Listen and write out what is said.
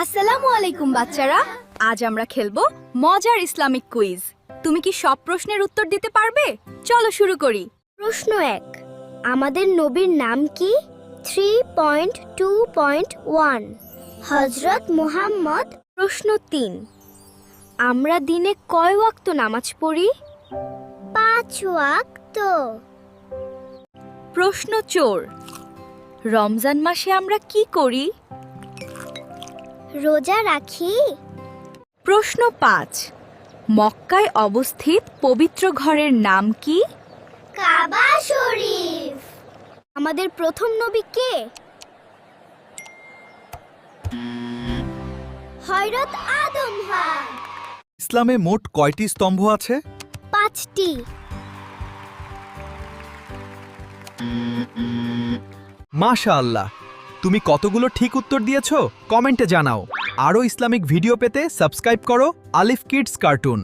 আসসালামু আলাইকুম বাচ্চারা, আজ আমরা খেলবো মজার ইসলামিক কুইজ। তুমি কি সব প্রশ্নের উত্তর দিতে পারবে? চলো শুরু করি। প্রশ্ন 1, আমাদের নবীর নাম কি? 3.2.1 হযরত মুহাম্মদ। প্রশ্ন 3, আমরা দিনে কয় ওয়াক্ত নামাজ পড়ি? 5 ওয়াক্ত। প্রশ্ন 4, রমজান মাসে আমরা কি করি? রোজা রাখি। প্রশ্ন 5, মক্কায় অবস্থিত পবিত্র ঘরের নাম কি? কাবা শরীফ। আমাদের প্রথম নবী কে? হযরত আদম। ইসলামে মোট কয়টি স্তম্ভ আছে? 5টি। মাশাআল্লাহ, তুমি কতগুলো ঠিক উত্তর দিয়েছো কমেন্টে জানাও। আরও ইসলামিক ভিডিও পেতে সাবস্ক্রাইব করো আলিফ কিডস কার্টুন।